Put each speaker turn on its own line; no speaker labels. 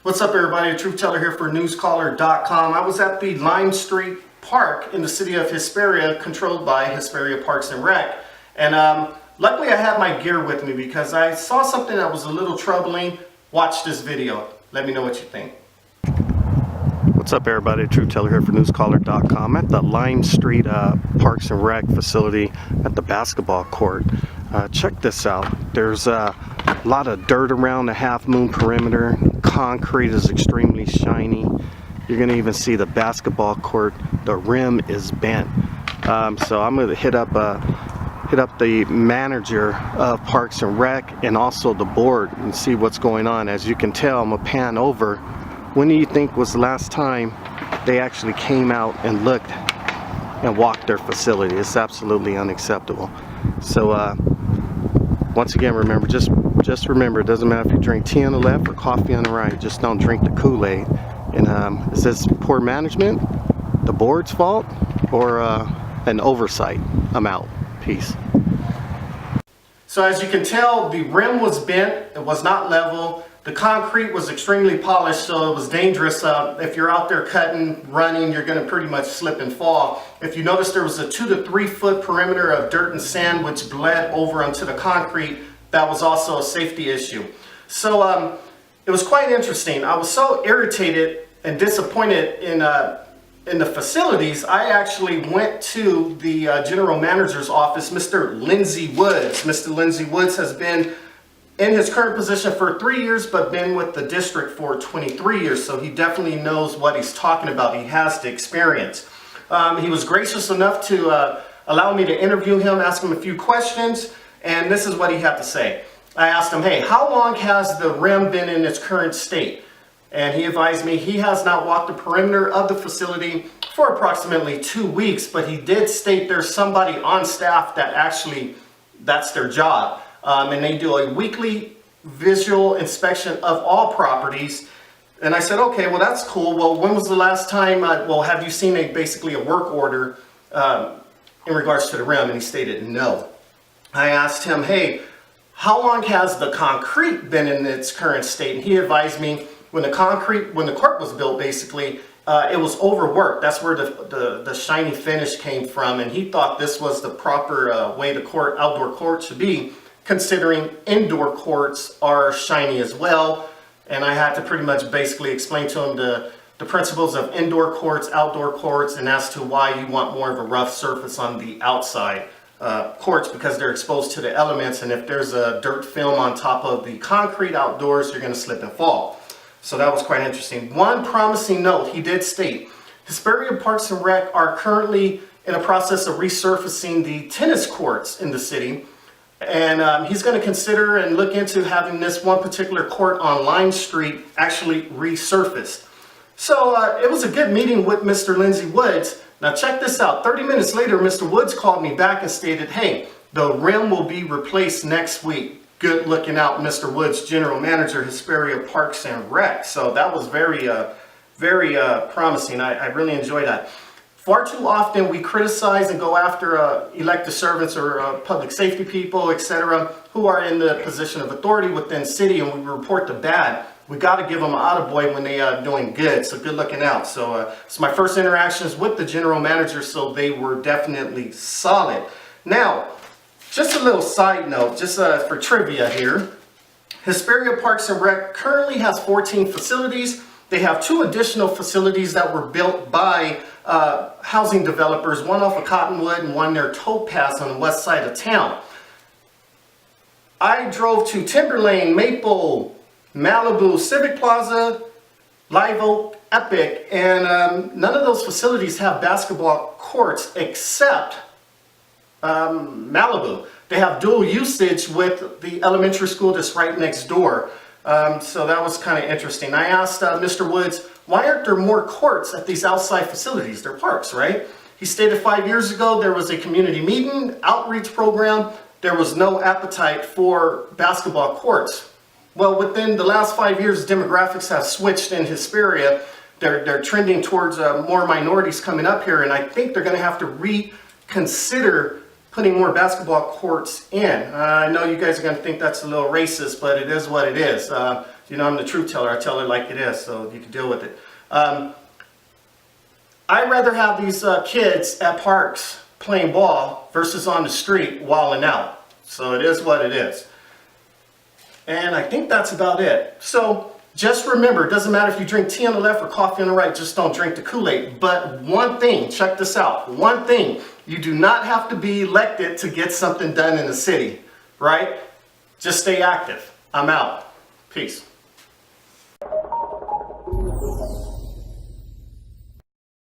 What's up, everybody? Truth Teller here for newscaller.com. I was at the Lime Street Park in the city of Hesperia, controlled by Hesperia Parks and Rec. And luckily I had my gear with me because I saw something that was a little troubling. Watch this video. Let me know what you think. What's up, everybody? Truth Teller here for newscaller.com. At the Lime Street Parks and Rec facility at the basketball court. Check this out. There's a lot of dirt around the half moon perimeter. Concrete is extremely shiny. You're gonna even see the basketball court, the rim is bent. So I'm gonna hit up the manager of Parks and Rec and also the board and see what's going on. As you can tell, I'm gonna pan over. When do you think was the last time they actually came out and looked and walked their facility? It's absolutely unacceptable. So once again, remember, just remember, it doesn't matter if you drink tea on the left or coffee on the right, just don't drink the Kool-Aid. And is this poor management, the board's fault, or an oversight? I'm out. Peace. So as you can tell, the rim was bent, it was not level. The concrete was extremely polished, so it was dangerous. If you're out there cutting, running, you're going to pretty much slip and fall. If you notice, there was a 2 to 3 foot perimeter of dirt and sand which bled over onto the concrete. That was also a safety issue. So it was quite interesting. I was so irritated and disappointed in the facilities. I actually went to the general manager's office, Mr. Lindsay Woods. Mr. Lindsay Woods has been in his current position for 3 years, but been with the district for 23 years. So he definitely knows what he's talking about. He has the experience. He was gracious enough to allow me to interview him, ask him a few questions, and this is what he had to say. I asked him, hey, how long has the rim been in its current state? And he advised me he has not walked the perimeter of the facility for approximately 2 weeks, but he did state there's somebody on staff that actually, that's their job. And they do a weekly visual inspection of all properties. And I said, okay, well, that's cool. Well, when was the last time, well, have you seen basically a work order in regards to the rim? And he stated no. I asked him, hey, how long has the concrete been in its current state? And he advised me when the court was built, basically, it was overworked. That's where the shiny finish came from. And he thought this was the proper way the outdoor court should be, considering indoor courts are shiny as well. And I had to pretty much basically explain to him the principles of indoor courts, outdoor courts, and as to why you want more of a rough surface on the outside courts, because they're exposed to the elements, and if there's a dirt film on top of the concrete outdoors, you're going to slip and fall. So that was quite interesting. One promising note, he did state, Hesperia Parks and Rec are currently in a process of resurfacing the tennis courts in the city. And he's going to consider and look into having this one particular court on Lime Street actually resurfaced. So it was a good meeting with Mr. Lindsay Woods. Now check this out. 30 minutes later, Mr. Woods called me back and stated, hey, the rim will be replaced next week. Good looking out, Mr. Woods, General Manager, Hesperia Parks and Rec. So that was very promising. I really enjoyed that. Far too often we criticize and go after elected servants or public safety people, etc., who are in the position of authority within city, and we report the bad. We got to give them an attaboy when they are doing good, so good looking out. So it's my first interactions with the general manager, so they were definitely solid. Now, just a little side note, just for trivia here. Hesperia Parks and Rec currently has 14 facilities. They have 2 additional facilities that were built by housing developers, one off of Cottonwood and one near Topaz on the west side of town. I drove to Timberlane, Maple, Malibu, Civic Plaza, Live Oak, Epic, and none of those facilities have basketball courts except Malibu. They have dual usage with the elementary school that's right next door. So that was kind of interesting. I asked Mr. Woods, why aren't there more courts at these outside facilities? They're parks, right? He stated 5 years ago there was a community meeting, outreach program. There was no appetite for basketball courts. Well, within the last 5 years, demographics have switched in Hesperia. They're trending towards more minorities coming up here, and I think they're going to have to reconsider putting more basketball courts in. I know you guys are going to think that's a little racist, but it is what it is. You know, I'm the truth teller. I tell it like it is, so you can deal with it. I'd rather have these kids at parks playing ball versus on the street wilding out. So it is what it is. And I think that's about it. So just remember, it doesn't matter if you drink tea on the left or coffee on the right, just don't drink the Kool-Aid. But one thing, check this out, one thing, you do not have to be elected to get something done in the city, right? Just stay active. I'm out. Peace.